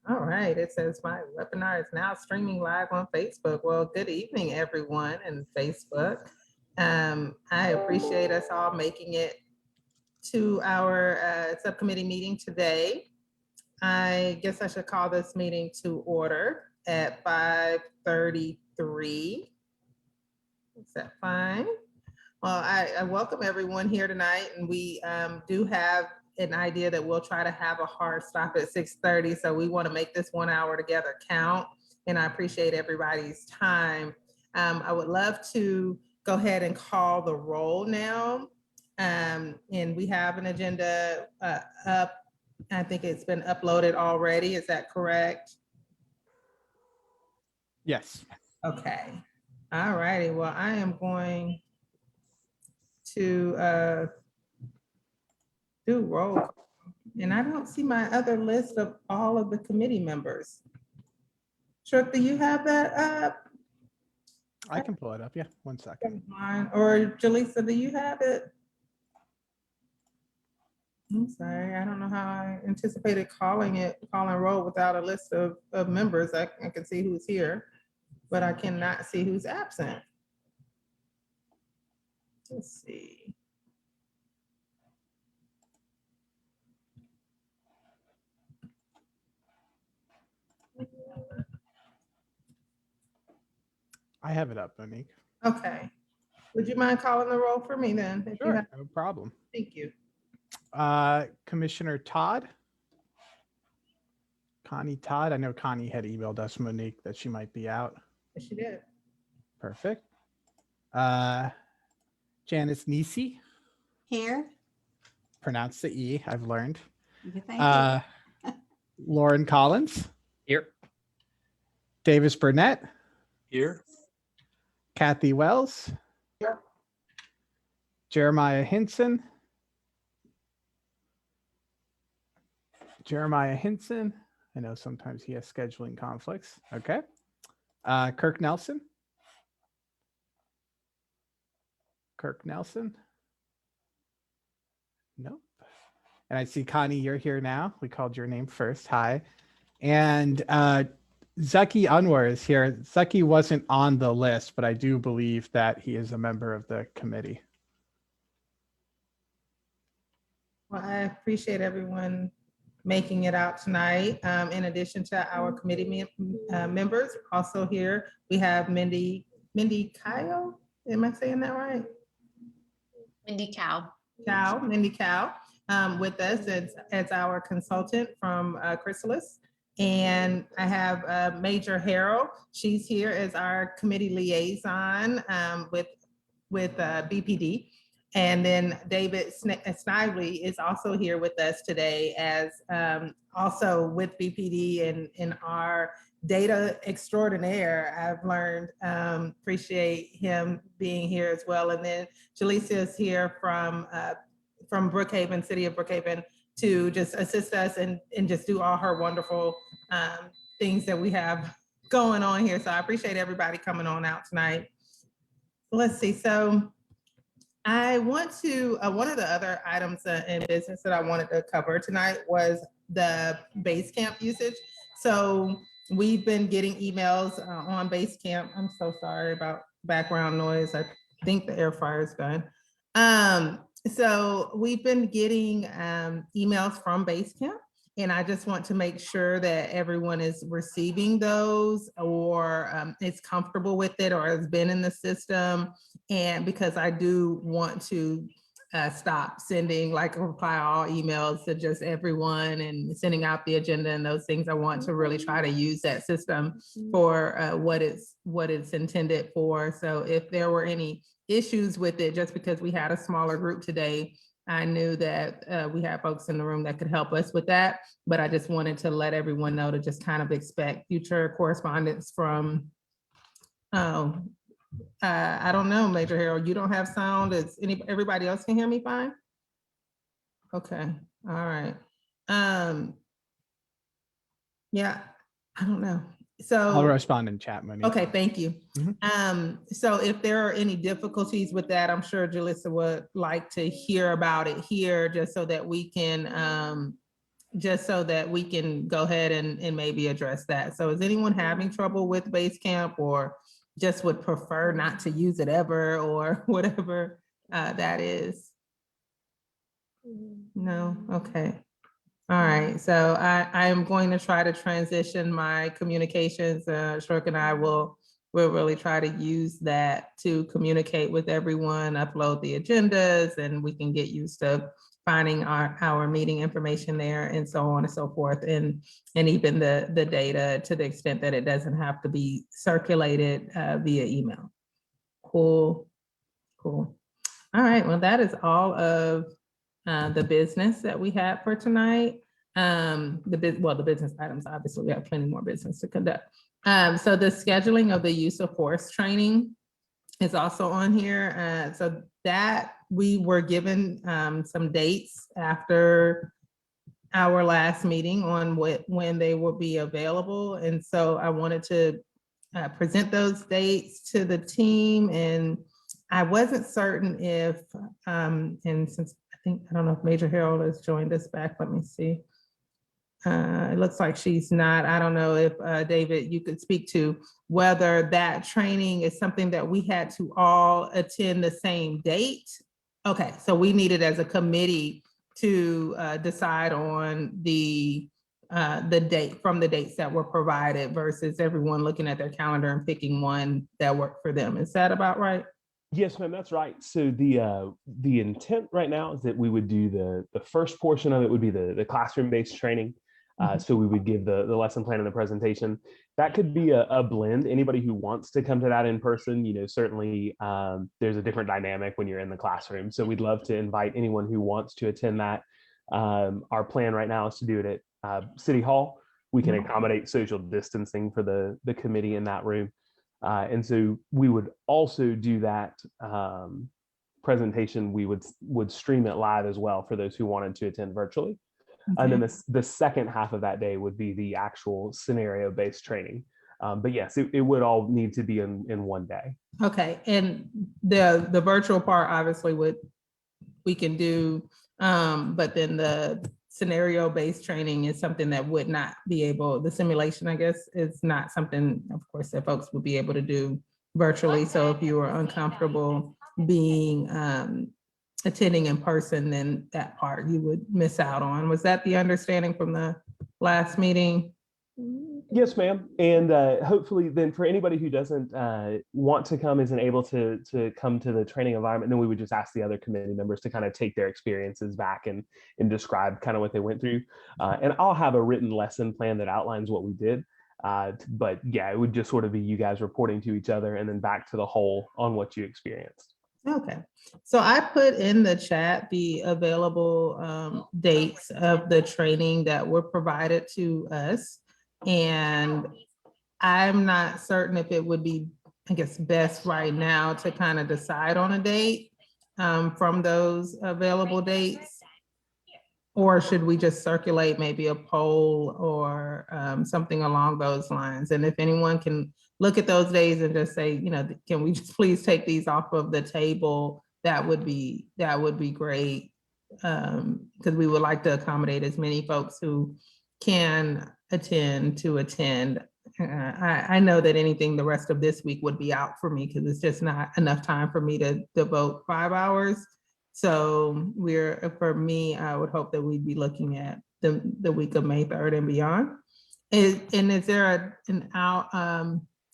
All right, it says my webinar is now streaming live on Facebook. Well, good evening, everyone in Facebook. I appreciate us all making it to our subcommittee meeting today. I guess I should call this meeting to order at 5:33. Is that fine? Well, I welcome everyone here tonight, and we do have an idea that we'll try to have a hard stop at 6:30. So we want to make this 1 hour together count, and I appreciate everybody's time. I would love to go ahead and call the roll now. And we have an agenda up. I think it's been uploaded already. Is that correct? Yes. Okay. All righty. Well, I am going to do roll call. And I don't see my other list of all of the committee members. SJREC, do you have that up? I can pull it up. Yeah, 1 second. Or Jaleesa, do you have it? I'm sorry, I don't know how I anticipated calling roll without a list of members. I can see who's here, but I cannot see who's absent. Let's see. I have it up, Monique. Okay. Would you mind calling the roll for me then? If you Sure, have- no problem. Thank you. Commissioner Todd. Connie Todd. I know Connie had emailed us, Monique, that she might be out. Yes, she did. Perfect. Janice Nisi. Here. Pronounce the E, I've learned. Thank you. Lauren Collins. Here. Davis Burnett. Here. Kathy Wells. Here. Jeremiah Hinson. Jeremiah Hinson. I know sometimes he has scheduling conflicts. Okay. Kirk Nelson. Kirk Nelson. Nope. And I see Connie, you're here now. We called your name first. Hi. And Zaki Anwar is here. Zaki wasn't on the list, but I do believe that he is a member of the committee. Well, I appreciate everyone making it out tonight. In addition to our committee members, also here, we have Mindy Kyle. Am I saying that right? Mindy Cow. Mindy Cow, with us as our consultant from Chrysalis. And I have Major Harrell. She's here as our committee liaison with BPD. And then David Snively is also here with us today as also with BPD and in our data extraordinaire. I've learned, appreciate him being here as well. And then Jaleesa is here from Brookhaven, City of Brookhaven, to just assist us and just do all her wonderful things that we have going on here. So I appreciate everybody coming on out tonight. Let's see, so I want to, one of the other items in business that I wanted to cover tonight was the Basecamp usage. So we've been getting emails on Basecamp. I'm so sorry about background noise. I think the air fryer is done. So we've been getting emails from Basecamp, and I just want to make sure that everyone is receiving those or is comfortable with it or has been in the system. And because I do want to stop sending like reply all emails to just everyone and sending out the agenda and those things. I want to really try to use that system for what it's intended for. So if there were any issues with it, just because we had a smaller group today, I knew that we have folks in the room that could help us with that, but I just wanted to let everyone know to just kind of expect future correspondence from, I don't know, Major Harold, you don't have sound. Everybody else can hear me fine? Okay, all right. Yeah, I don't know. So I'll respond in chat, Monique. Okay, thank you. Mhm. So if there are any difficulties with that, I'm sure Jalissa would like to hear about it here, just so that we can just so that we can go ahead and maybe address that. So is anyone having trouble with Basecamp or just would prefer not to use it ever or whatever that is? No, okay. All right, so I am going to try to transition my communications. SJREC and I will really try to use that to communicate with everyone, upload the agendas, and we can get used to finding our meeting information there and so on and so forth. And even the data to the extent that it doesn't have to be circulated via email. Cool, cool. All right, well, that is all of the business that we had for tonight. The business items, obviously, we have plenty more business to conduct. So the scheduling of the use of force training is also on here. So that we were given some dates after our last meeting on when they will be available. And so I wanted to present those dates to the team. And I wasn't certain if, and since I don't know if Major Harold has joined us back, let me see. It looks like she's not. I don't know if David, you could speak to whether that training is something that we had to all attend the same date. Okay, so we needed as a committee to decide on the date from the dates that were provided versus everyone looking at their calendar and picking one that worked for them. Is that about right? Yes, ma'am, that's right. So the intent right now is that we would do the first portion of it would be the classroom-based training. So we would give the lesson plan and the presentation. That could be a blend. Anybody who wants to come to that in person, certainly there's a different dynamic when you're in the classroom. So we'd love to invite anyone who wants to attend that. Our plan right now is to do it at City Hall. We can accommodate social distancing for the committee in that room. And so we would also do that presentation. We would stream it live as well for those who wanted to attend virtually. Okay. And then the second half of that day would be the actual scenario-based training. But yes, it would all need to be in one day. Okay. And the virtual part obviously we can do, but then the scenario-based training is something that would not be able, the simulation, I guess, is not something, of course, that folks would be able to do virtually. So if you were uncomfortable being attending in person, then that part you would miss out on. Was that the understanding from the last meeting? Yes, ma'am. And hopefully then for anybody who doesn't want to come, isn't able to come to the training environment, then we would just ask the other committee members to kind of take their experiences back and describe kind of what they went through. And I'll have a written lesson plan that outlines what we did. But yeah, it would just sort of be you guys reporting to each other and then back to the whole on what you experienced. Okay, so I put in the chat the available dates of the training that were provided to us. And I'm not certain if it would be, I guess, best right now to kind of decide on a date from those available dates. Or should we just circulate maybe a poll or something along those lines? And if anyone can look at those days and just say, can we just please take these off of the table? That would be great. Because we would like to accommodate as many folks who can attend to attend. I know that anything the rest of this week would be out for me because it's just not enough time for me to devote 5 hours. So for me, I would hope that we'd be looking at the week of May 3rd and beyond. And is there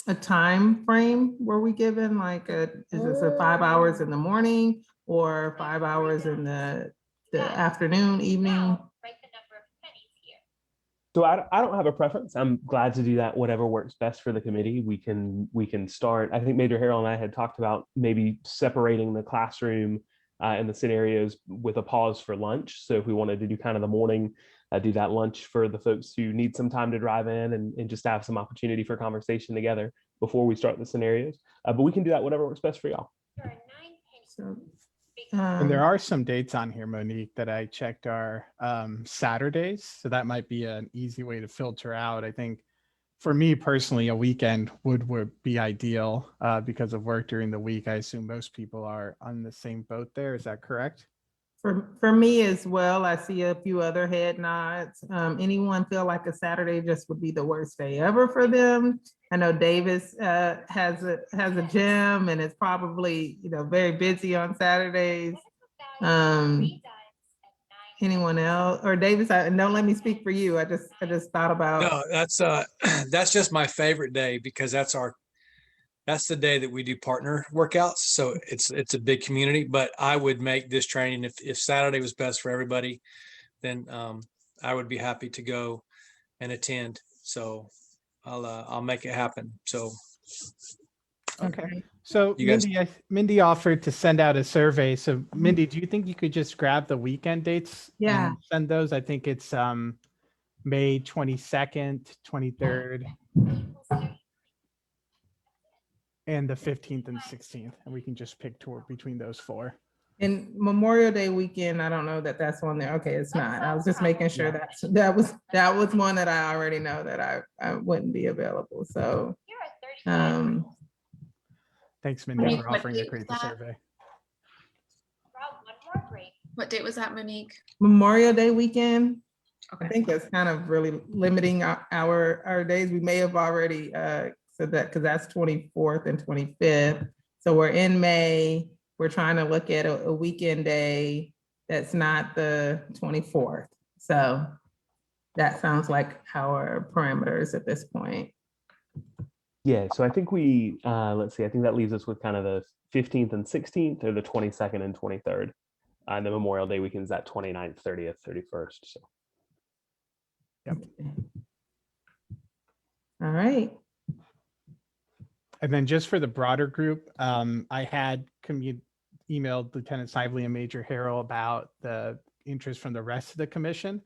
a time frame were we given? Like, is this a 5 hours in the morning or 5 hours in the afternoon, evening? So I don't have a preference. I'm glad to do that. Whatever works best for the committee. We can start. I think Major Harold and I had talked about maybe separating the classroom and the scenarios with a pause for lunch. So if we wanted to do kind of the morning, do that lunch for the folks who need some time to drive in and just have some opportunity for conversation together before we start the scenarios. But we can do that, whatever works best for y'all. And there are some dates on here, Monique, that I checked are Saturdays. So that might be an easy way to filter out. I think for me personally, a weekend would be ideal because of work during the week. I assume most people are on the same boat there. Is that correct? For me as well, I see a few other head nods. Anyone feel like a Saturday just would be the worst day ever for them? I know Davis has a gym and is probably, very busy on Saturdays. Anyone else? Or Davis, don't let me speak for you. I just thought about. No, that's that's just my favorite day because that's the day that we do partner workouts. So it's a big community, but I would make this training if Saturday was best for everybody, then I would be happy to go and attend. So I'll make it happen. So Okay. So You guys- Mindy offered to send out a survey. So Mindy, do you think you could just grab the weekend dates? Yeah. And send those. I think it's May 22nd, 23rd, and the 15th and 16th. And we can just pick between those four. And Memorial Day weekend, I don't know that that's on there. Okay, it's not. I was just making sure that was one that I already know that I wouldn't be available. So, Thanks, Mindy, Monique, for what offering to date create was the that? survey. What date was that, Monique? Memorial Day weekend, I Okay. think that's kind of really limiting our days. We may have already said that because that's 24th and 25th. So we're in May. We're trying to look at a weekend day that's not the 24th. So that sounds like our parameters at this point. Yeah, so I think we, let's see, I think that leaves us with kind of the 15th and 16th or the 22nd and 23rd. And the Memorial Day weekend is that 29th, 30th, 31st. So All right. And then just for the broader group, I had emailed Lieutenant Snively and Major Harrell about the interest from the rest of the commission.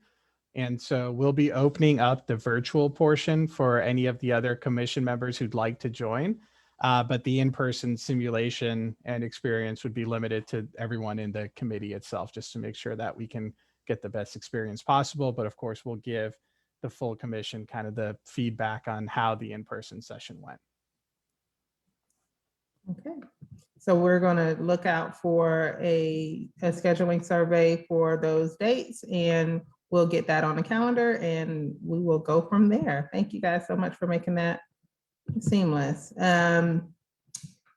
And so we'll be opening up the virtual portion for any of the other commission members who'd like to join. But the in-person simulation and experience would be limited to everyone in the committee itself, just to make sure that we can get the best experience possible. But of course, we'll give the full commission kind of the feedback on how the in-person session went. Okay. So we're going to look out for a scheduling survey for those dates, and we'll get that on the calendar and we will go from there. Thank you guys so much for making that seamless.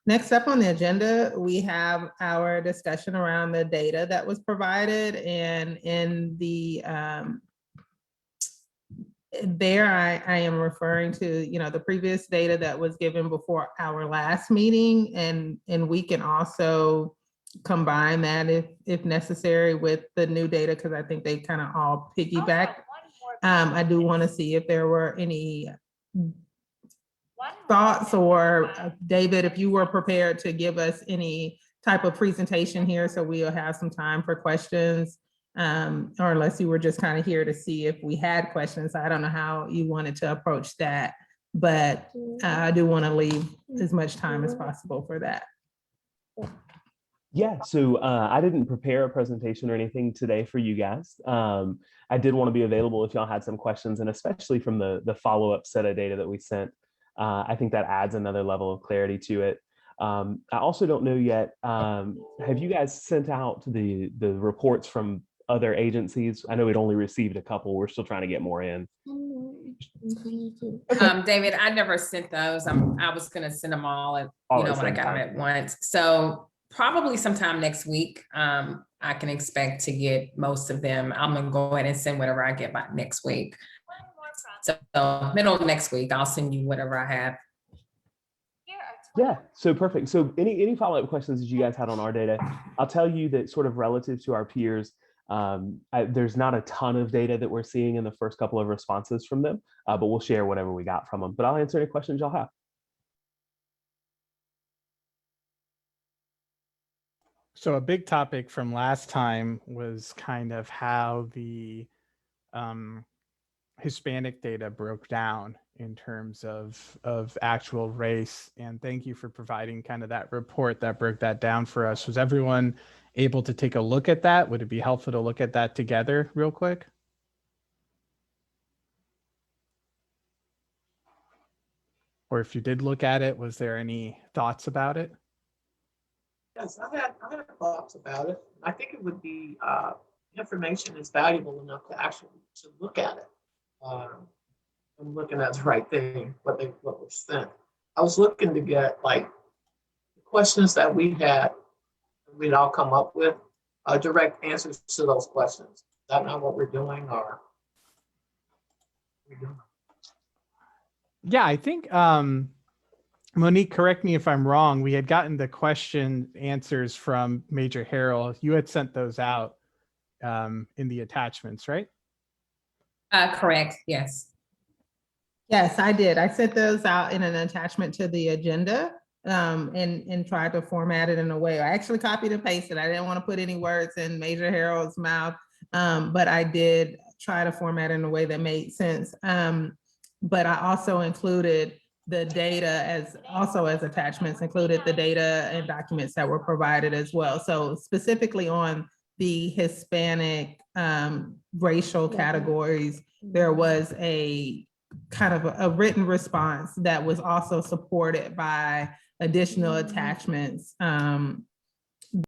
Next up on the agenda, we have our discussion around the data that was provided, and in the I am referring to, the previous data that was given before our last meeting, and we can also combine that if necessary with the new data, because I think they kind of all piggyback. I do want to see if there were any thoughts, or David, if you were prepared to give us any type of presentation here, so we'll have some time for questions. Or unless you were just kind of here to see if we had questions. I don't know how you wanted to approach that, but I do want to leave as much time as possible for that. yeah, so I didn't prepare a presentation or anything today for you guys. I did want to be available if y'all had some questions, and especially from the follow-up set of data that we sent. I think that adds another level of clarity to it. I also don't know yet, have you guys sent out the reports from other agencies? I know we'd only received a couple. We're still trying to get more in. David, I never sent those. I was gonna send them all and All at the when I same got them time. at once. So probably sometime next week, I can expect to get most of them. I'm gonna go ahead and send whatever I get by next week. So middle of next week, I'll send you whatever I have. Yeah, so perfect. So any follow-up questions that you guys had on our data? I'll tell you that sort of relative to our peers, there's not a ton of data that we're seeing in the first couple of responses from them, but we'll share whatever we got from them. But I'll answer any questions y'all have. So a big topic from last time was kind of how the Hispanic data broke down in terms of actual race. And thank you for providing kind of that report that broke that down for us. Was everyone able to take a look at that? Would it be helpful to look at that together real quick? Or if you did look at it, was there any thoughts about it? Yes, I had thoughts about it. I think it would be, information is valuable enough to actually to look at it. I'm looking at the right thing, what was sent. I was looking to get like questions that we had, we'd all come up with direct answers to those questions. Is that not what we're doing, or we doing? Yeah, I think Monique, correct me if I'm wrong. We had gotten the question answers from Major Harrell. You had sent those out in the attachments, right? Correct, yes. Yes, I did. I sent those out in an attachment to the agenda and tried to format it in a way. I actually copied and pasted. I didn't want to put any words in Major Harold's mouth, but I did try to format it in a way that made sense. But I also included the data as attachments, included the data and documents that were provided as well. So specifically on the Hispanic racial categories, there was a kind of a written response that was also supported by additional attachments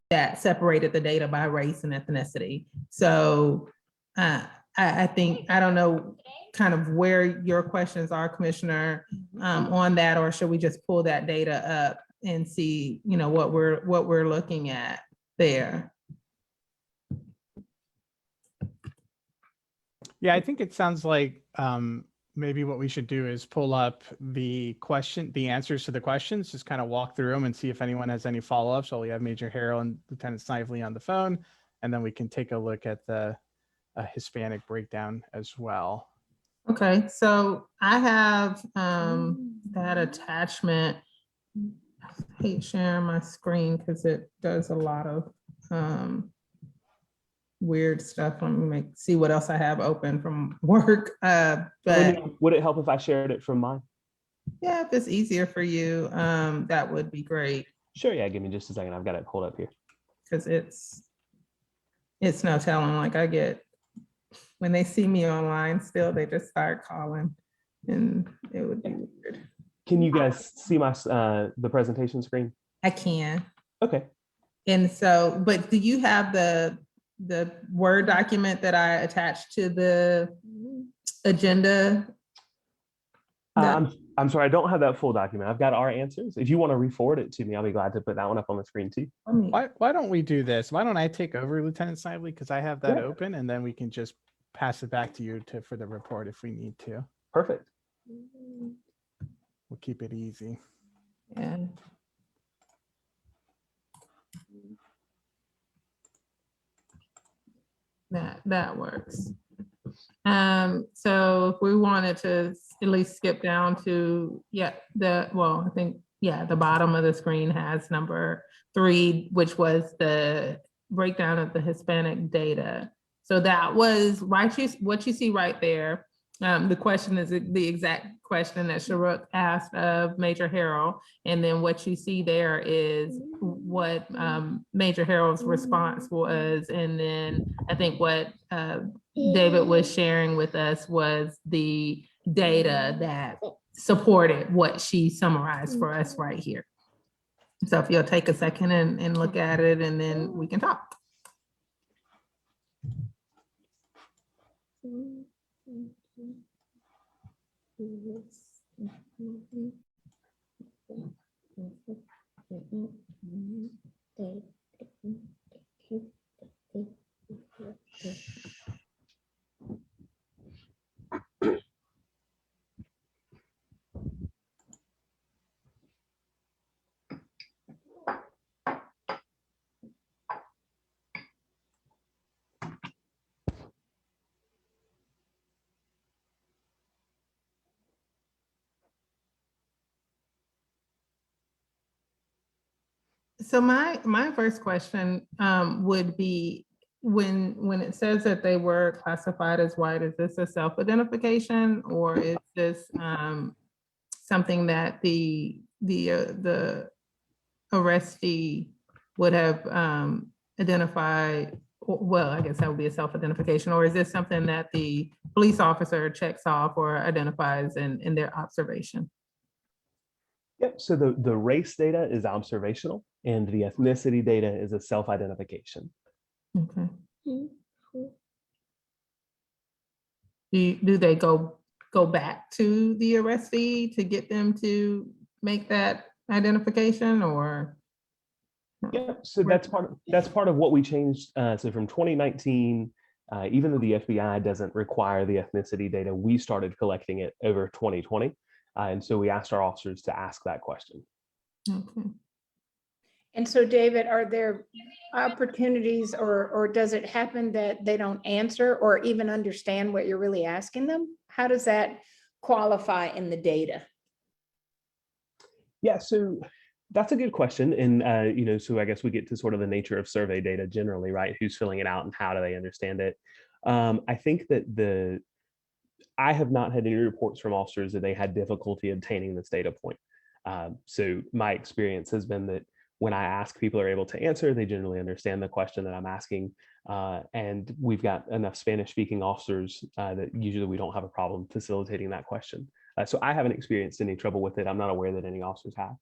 that separated the data by race and ethnicity. So I think, I don't know kind of where your questions are, Commissioner, on that, or should we just pull that data up and see, you know, what we're looking at there? Yeah, I think it sounds like maybe what we should do is pull up the answers to the questions, just kind of walk through them and see if anyone has any follow-ups. So we have Major Harrell and Lieutenant Snively on the phone, and then we can take a look at the Hispanic breakdown as well. Okay, so I have that attachment. I hate sharing my screen because it does a lot of weird stuff. Let me see what else I have open from work. But Would it help if I shared it from mine? yeah, if it's easier for you, that would be great. Sure, yeah, give me just a second. I've got it pulled up here. Because it's no telling, like I get, when they see me online still, they just start calling and it would be weird. Can you guys see my the presentation screen? I can. Okay. And so, but do you have the Word document that I attached to the agenda? I'm sorry, I don't have that full document. I've got our answers. If you want to re-forward it to me, I'll be glad to put that one up on the screen too. Why don't we do this? Why don't I take over, Lieutenant Snively, because I have that Yeah. open, and then we can just pass it back to you for the report if we need to. Perfect. We'll keep it easy. Yeah. That works. So if we wanted to at least skip down to, the bottom of the screen has number 3, which was the breakdown of the Hispanic data. So that was what you see right there. The question is the exact question that SJREC asked of Major Harrell. And then what you see there is what Major Harrell's response was. And then I think what David was sharing with us was the data that supported what she summarized for us right here. So if you'll take a second and look at it, and then we can talk. So my first question would be, when it says that they were classified as white, is this a self-identification, or is this something that the arrestee would have identified? Well, I guess that would be a self-identification, or is this something that the police officer checks off or identifies in their observation? Yep, so the race data is observational and the ethnicity data is a self-identification. Okay. Do they go back to the arrestee to get them to make that identification, or? Yeah, so that's part of what we changed. So from 2019, even though the FBI doesn't require the ethnicity data, we started collecting it over 2020. And so we asked our officers to ask that question. Okay. And so, David, are there opportunities or does it happen that they don't answer or even understand what you're really asking them? How does that qualify in the data? Yeah, so that's a good question. And, so I guess we get to sort of the nature of survey data generally, right? Who's filling it out and how do they understand it? I think that I have not had any reports from officers that they had difficulty obtaining this data point. So my experience has been that when I ask, people are able to answer, they generally understand the question that I'm asking. And we've got enough Spanish speaking officers that usually we don't have a problem facilitating that question. So I haven't experienced any trouble with it. I'm not aware that any officers have.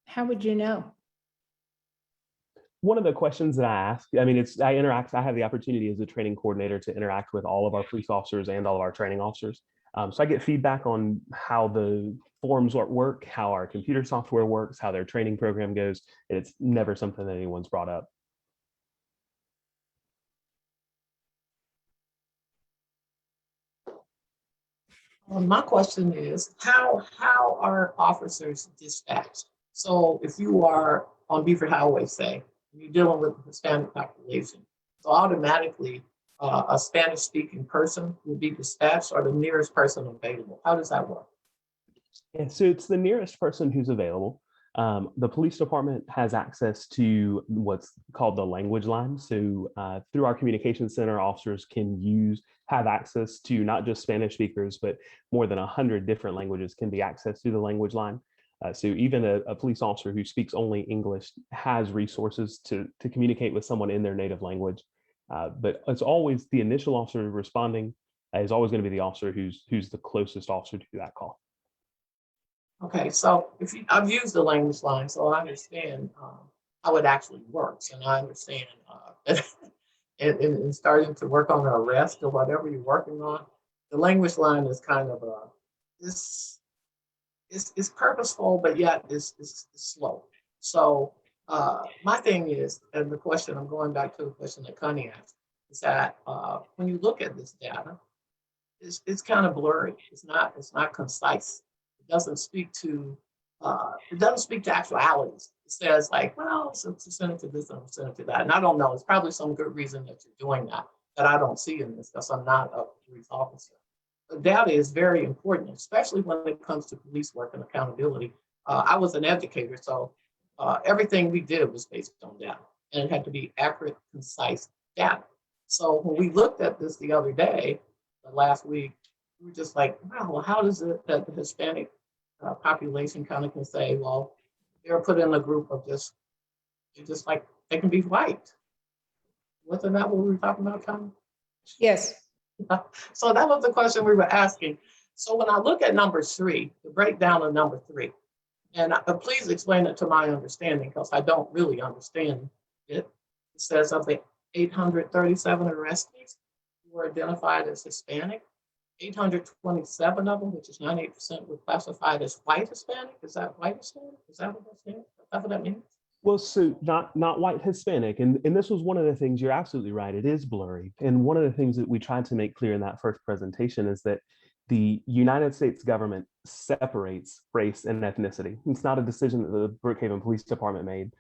How would you know? One of the questions that I ask, I have the opportunity as a training coordinator to interact with all of our police officers and all of our training officers. So I get feedback on how the forms work, how our computer software works, how their training program goes. And it's never something that anyone's brought up. My question is, how are officers dispatched? So if you are on Beaufort Highway, say, you're dealing with the Hispanic population, so automatically a Spanish-speaking person will be dispatched or the nearest person available. How does that work? Yeah, so it's the nearest person who's available. The police department has access to what's called the language line. So through our communication center, officers can have access to not just Spanish speakers, but more than 100 different languages can be accessed through the language line. So even a police officer who speaks only English has resources to communicate with someone in their native language. But it's always the initial officer responding is always going to be the officer who's the closest officer to that call. Okay, so I've used the language line, so I understand how it actually works, and I understand in starting to work on an arrest or whatever you're working on, the language line is kind of it's purposeful, but yet it's slow. So my thing is, and the question I'm going back to the question that Connie asked, is that when you look at this data, it's kind of blurry. It's not concise. It doesn't speak to actualities. It says like, well, it's a percentage of this and a percentage of that. And I don't know. It's probably some good reason that you're doing that I don't see in this because I'm not a police officer. The data is very important, especially when it comes to police work and accountability. I was an educator, so everything we did was based on data, and it had to be accurate, concise data. So when we looked at this the other day, last week, we were just like, wow, well, how does it that the Hispanic population kind of can say, well, they're put in a group of just like they can be white. Wasn't that what we were talking about, Connie? Yes. So that was the question we were asking. So when I look at number 3, the breakdown of number 3, and please explain it to my understanding because I don't really understand it. It says of the 837 arrestees who were identified as Hispanic, 827 of them, which is 98%, were classified as white Hispanic. Is that white Hispanic? Is that what that's saying? Is that what that means? Well, so not white Hispanic. And this was one of the things, you're absolutely right, it is blurry. And one of the things that we tried to make clear in that first presentation is that the United States government separates race and ethnicity. It's not a decision that the Brookhaven Police Department made.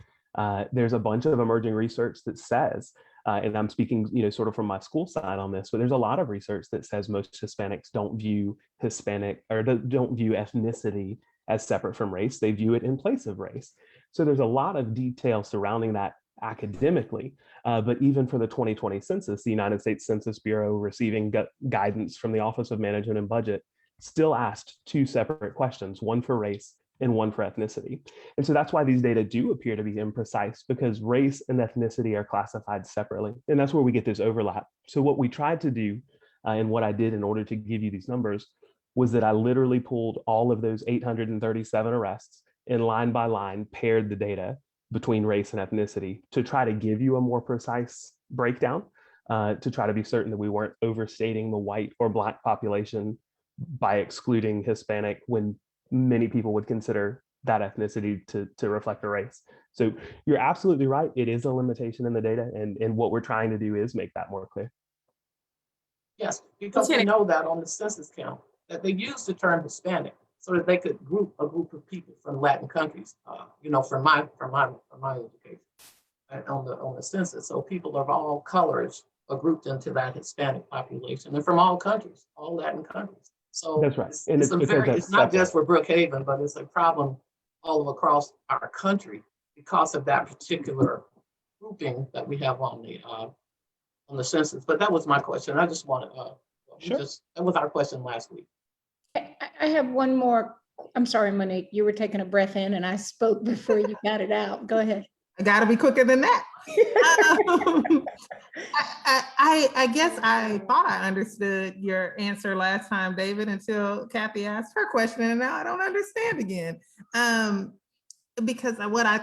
There's a bunch of emerging research that says, and I'm speaking, sort of from my school side on this, but there's a lot of research that says most Hispanics don't view Hispanic or don't view ethnicity as separate from race. They view it in place of race. So there's a lot of detail surrounding that academically, but even for the 2020 census, the United States Census Bureau, receiving guidance from the Office of Management and Budget, still asked 2 separate questions, one for race and one for ethnicity. And so that's why these data do appear to be imprecise, because race and ethnicity are classified separately. And that's where we get this overlap. So what we tried to do, and what I did in order to give you these numbers, was that I literally pulled all of those 837 arrests and line by line paired the data between race and ethnicity to try to give you a more precise breakdown, to try to be certain that we weren't overstating the white or Black population by excluding Hispanic when many people would consider that ethnicity to reflect a race. So you're absolutely right. It is a limitation in the data, and what we're trying to do is make that more clear. Yes, because we know that on the census count, that they used the term Hispanic so that they could group a group of people from Latin countries, from my education, and on the census. So people of all colors are grouped into that Hispanic population, and from all countries, all Latin countries. So that's right. And it's not just for Brookhaven, but it's a problem all across our country because of that particular grouping that we have on the census. But that was my question. I just wanted Sure. that was our question last week. I have one more. I'm sorry, Monique, you were taking a breath in and I spoke before you got it out. Go ahead. I gotta be quicker than that. I guess I thought I understood your answer last time, David, until Kathy asked her question, and now I don't understand again. Because what I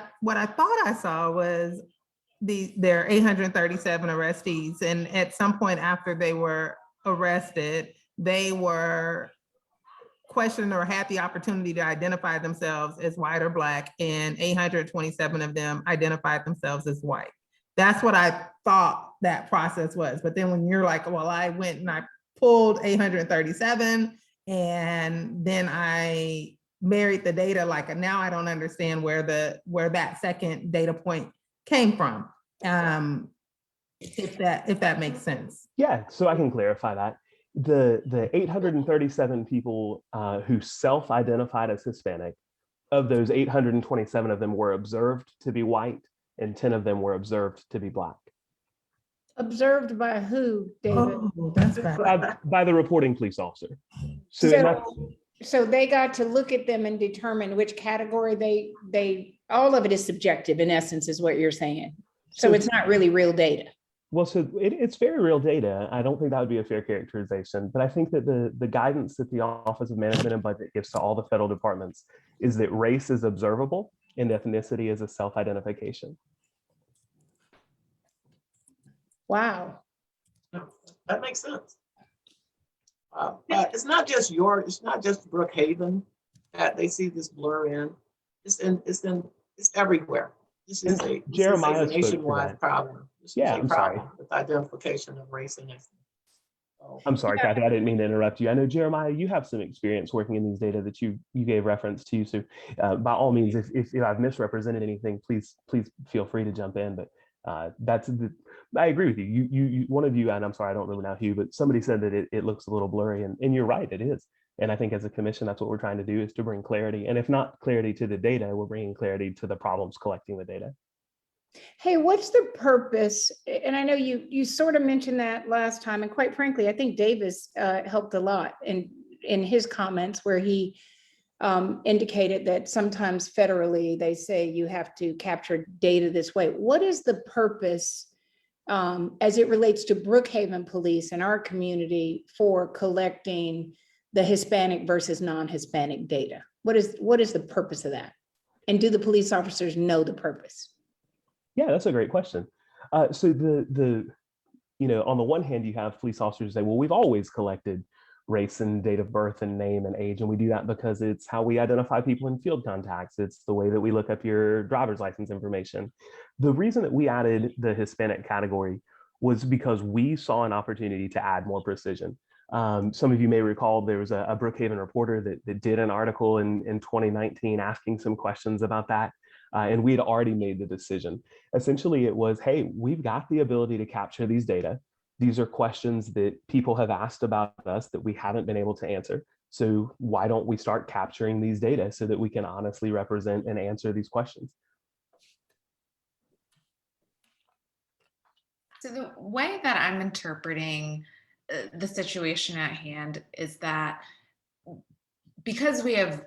thought I saw was there are 837 arrestees, and at some point after they were arrested, they were questioned or had the opportunity to identify themselves as white or Black, and 827 of them identified themselves as white. That's what I thought that process was. But then when you're like, well, I went and I pulled 837 and then I married the data, like now I don't understand where that second data point came from. If that makes sense. Yeah, so I can clarify that. The 837 people who self-identified as Hispanic, of those 827 of them were observed to be white, and 10 of them were observed to be Black. Observed by who, David? Oh, that's bad. By the reporting police officer. So they got to look at them and determine which category they all of it is subjective in essence, is what you're saying. So it's not really real data. Well, so it's very real data. I don't think that would be a fair characterization, but I think that the guidance that the Office of Management and Budget gives to all the federal departments is that race is observable and ethnicity is a self-identification. Wow. That makes sense. But it's not just Brookhaven that they see this blur in. It's everywhere. This is a nationwide problem. This is a problem with identification of race and ethnicity. I'm sorry, Kathy, I didn't mean to interrupt you. I know, Jeremiah, you have some experience working in these data that you gave reference to. So by all means, if I've misrepresented anything, please feel free to jump in. But I agree with you. You one of you, and I'm sorry, I don't remember now who, but somebody said that it looks a little blurry, and you're right, it is. And I think as a commission, that's what we're trying to do, is to bring clarity. And if not clarity to the data, we're bringing clarity to the problems collecting the data. Hey, what's the purpose? And I know you sort of mentioned that last time, and quite frankly, I think Davis helped a lot in his comments, where he indicated that sometimes federally they say you have to capture data this way. What is the purpose as it relates to Brookhaven Police and our community for collecting the Hispanic versus non-Hispanic data? What is the purpose of that? And do the police officers know the purpose? Yeah, that's a great question. So on the one hand, you have police officers say, well, we've always collected race and date of birth and name and age, and we do that because it's how we identify people in field contacts. It's the way that we look up your driver's license information. The reason that we added the Hispanic category was because we saw an opportunity to add more precision. Some of you may recall there was a Brookhaven reporter that did an article in 2019 asking some questions about that. And we had already made the decision. Essentially, it was, hey, we've got the ability to capture these data. These are questions that people have asked about us that we haven't been able to answer. So why don't we start capturing these data so that we can honestly represent and answer these questions? So the way that I'm interpreting the situation at hand is that because we have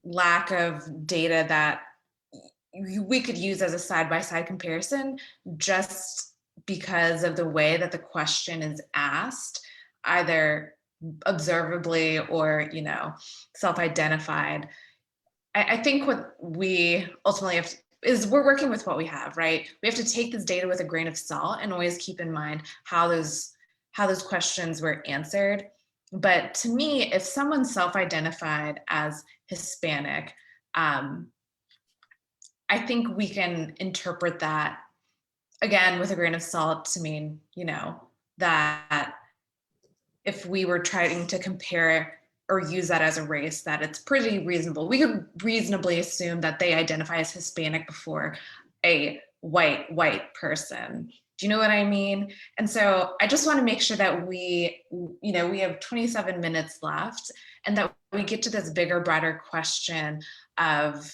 lack of data that we could use as a side-by-side comparison, just because of the way that the question is asked, either observably or, self-identified. I think what we ultimately have is we're working with what we have, right? We have to take this data with a grain of salt and always keep in mind how those questions were answered. But to me, if someone self-identified as Hispanic, I think we can interpret that again with a grain of salt to mean, you know, that if we were trying to compare or use that as a race, that it's pretty reasonable. We could reasonably assume that they identify as Hispanic before a white person. Do you know what I mean? And so I just want to make sure that we have 27 minutes left and that we get to this bigger, broader question of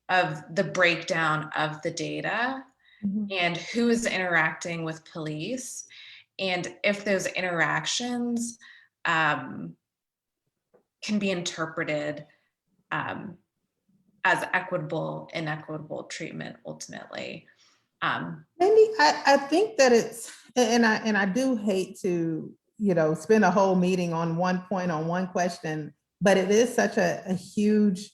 the breakdown of the data and who is interacting with police, and if those interactions can be interpreted as equitable, inequitable treatment ultimately. Maybe I think that it's, and I do hate to, spend a whole meeting on one point on one question, but it is such a huge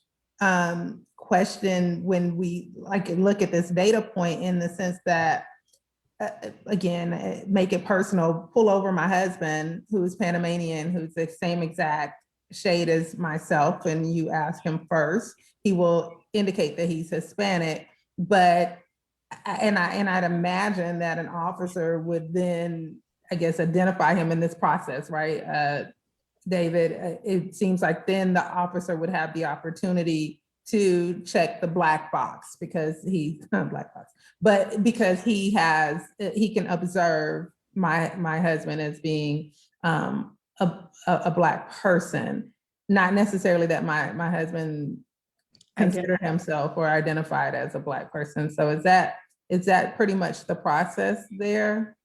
question when we look at this data point, in the sense that, again, make it personal, pull over my husband, who's Panamanian, who's the same exact shade as myself, and you ask him first, he will indicate that he's Hispanic, but I'd imagine that an officer would then, I guess, identify him in this process, right? David, it seems like then the officer would have the opportunity to check the black box, because he's black box, but because he can observe my husband as being a black person, not necessarily that my husband considered himself or identified as a black person. So is that pretty much the process there?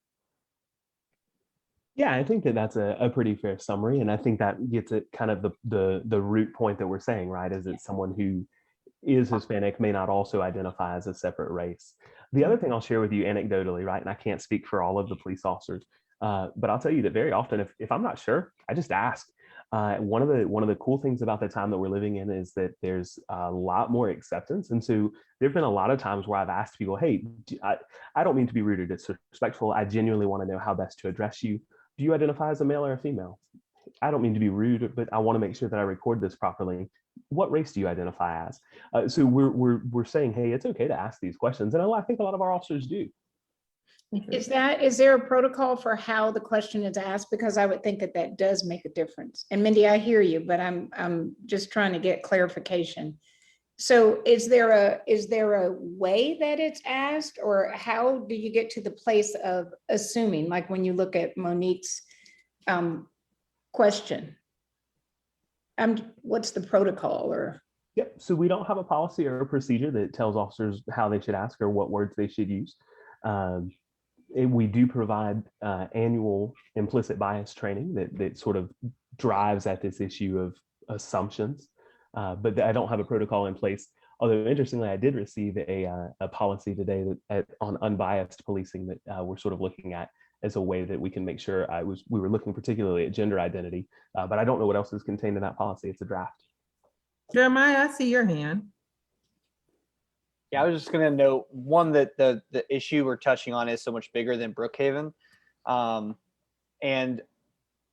Yeah, I think that's a pretty fair summary. And I think that gets at kind of the root point that we're saying, right? Is that someone who is Hispanic may not also identify as a separate race. The other thing I'll share with you anecdotally, right? And I can't speak for all of the police officers, but I'll tell you that very often, if I'm not sure, I just ask. One of the cool things about the time that we're living in is that there's a lot more acceptance. And so there've been a lot of times where I've asked people, hey, I don't mean to be rude or disrespectful. I genuinely want to know how best to address you. Do you identify as a male or a female? I don't mean to be rude, but I want to make sure that I record this properly. What race do you identify as? So we're saying, hey, it's okay to ask these questions. And I think a lot of our officers do. Is there a protocol for how the question is asked? Because I would think that does make a difference. And Mindy, I hear you, but I'm just trying to get clarification. So is there a way that it's asked, or how do you get to the place of assuming, like when you look at Monique's question? What's the protocol? Or Yep. So we don't have a policy or a procedure that tells officers how they should ask or what words they should use. We do provide annual implicit bias training that sort of drives at this issue of assumptions, but I don't have a protocol in place. Although interestingly, I did receive a policy today on unbiased policing that we're sort of looking at as a way that we can make sure we were looking particularly at gender identity, but I don't know what else is contained in that policy. It's a draft. Jeremiah, I see your hand. Yeah, I was just going to note one that the issue we're touching on is so much bigger than Brookhaven. And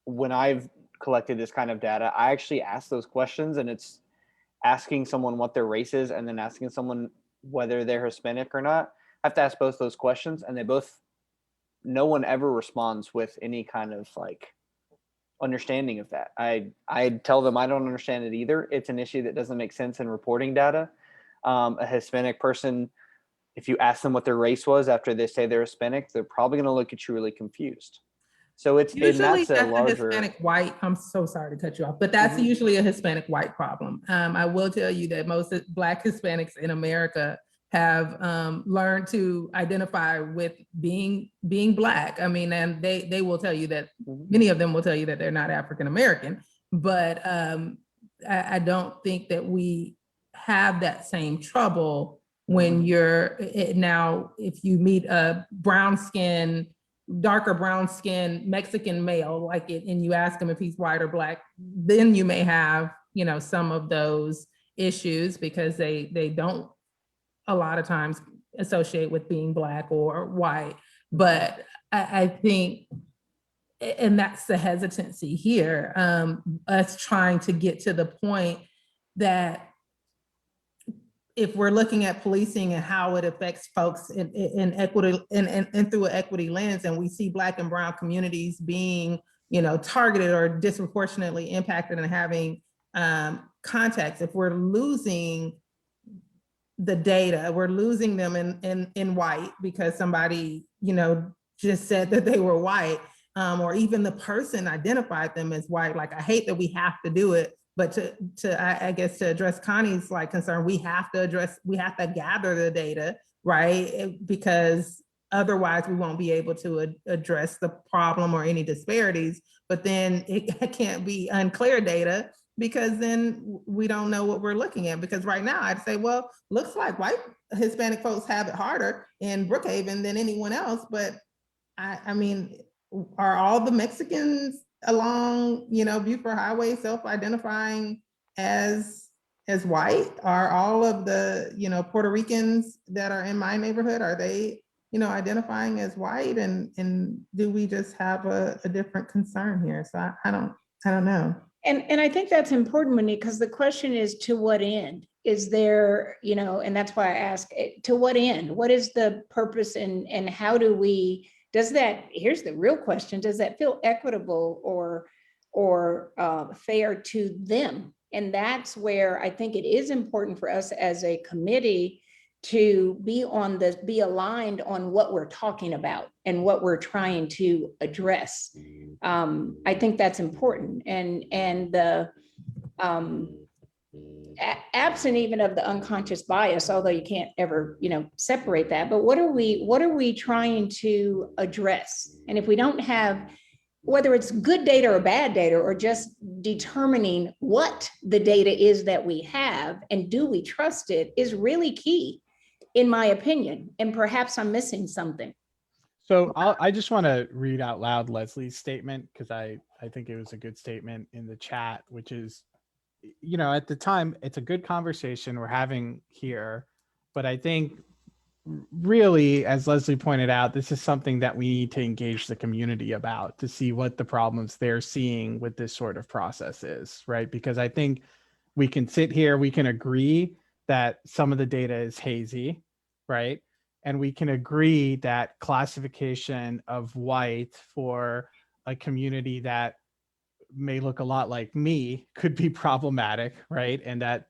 when I've collected this kind of data, I actually ask those questions, and it's asking someone what their race is and then asking someone whether they're Hispanic or not. I have to ask both those questions, and no one ever responds with any kind of understanding of that. I tell them I don't understand it either. It's an issue that doesn't make sense in reporting data. A Hispanic person, if you ask them what their race was after they say they're Hispanic, they're probably going to look at you really confused. So Usually that's a larger Hispanic white. I'm so sorry to cut you off, but that's usually a Hispanic white problem. I will tell you that most Black Hispanics in America have learned to identify with being Black. I mean, and they will tell you that, many of them will tell you that they're not African American, but I don't think that we have that same trouble when you're now, if you meet a darker brown skin Mexican male, and you ask him if he's white or Black, then you may have, some of those issues, because they don't a lot of times associate with being Black or white. But I think, and that's the hesitancy here, us trying to get to the point that if we're looking at policing and how it affects folks in equity and through an equity lens, and we see Black and brown communities being, targeted or disproportionately impacted and having context, if we're losing the data, we're losing them in white because somebody, just said that they were white, or even the person identified them as white. Like, I hate that we have to do it, but I guess to address Connie's concern, we have to gather the data, right? Because otherwise we won't be able to address the problem or any disparities. But then it can't be unclear data, because then we don't know what we're looking at. Because right now I'd say, well, looks like white Hispanic folks have it harder in Brookhaven than anyone else. But I mean, are all the Mexicans along, Buford Highway self-identifying as white? Are all of the, Puerto Ricans that are in my neighborhood, are they, identifying as white? And do we just have a different concern here? So I don't know. And I think that's important, Monique, because the question is, to what end? Is there, and that's why I ask, to what end? What is the purpose, and how do we, here's the real question, does that feel equitable or fair to them? And that's where I think it is important for us as a committee to be aligned on what we're talking about and what we're trying to address. I think that's important. And the absent even of the unconscious bias, although you can't ever, separate that, but what are we trying to address? And if we don't have, whether it's good data or bad data, or just determining what the data is that we have and do we trust it, is really key, in my opinion. And perhaps I'm missing something. So I just want to read out loud Leslie's statement, because I think it was a good statement in the chat, which is, at the time, it's a good conversation we're having here, but I think really, as Leslie pointed out, this is something that we need to engage the community about, to see what the problems they're seeing with this sort of process is, right? Because I think we can sit here, we can agree that some of the data is hazy, right? And we can agree that classification of white for a community that may look a lot like me could be problematic, right? And that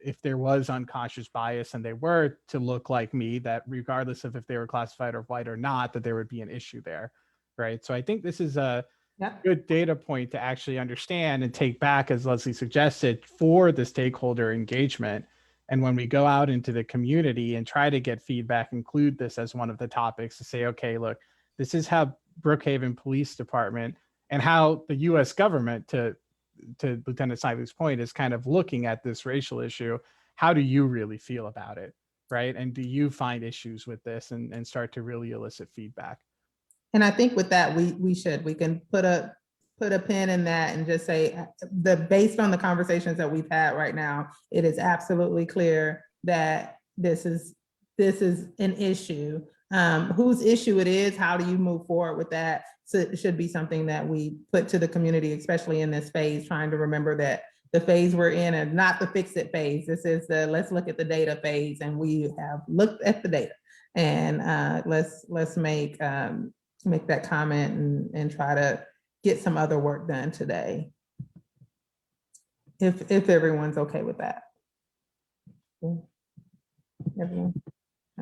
if there was unconscious bias and they were to look like me, that regardless of if they were classified or white or not, that there would be an issue there, right? So I think this is a good data point to actually understand and take back, as Leslie suggested, for the stakeholder engagement. And when we go out into the community and try to get feedback, include this as one of the topics to say, okay, look, this is how Brookhaven Police Department and how the US government, to Lieutenant Snively's point, is kind of looking at this racial issue. How do you really feel about it, right? And do you find issues with this, and start to really elicit feedback? And I think with that, we can put a pin in that and just say, based on the conversations that we've had right now, it is absolutely clear that this is an issue. Whose issue it is, how do you move forward with that? So it should be something that we put to the community, especially in this phase, trying to remember that the phase we're in is not the fix it phase. This is the let's look at the data phase, and we have looked at the data, and let's make that comment and try to get some other work done today, if everyone's okay with that. Everyone?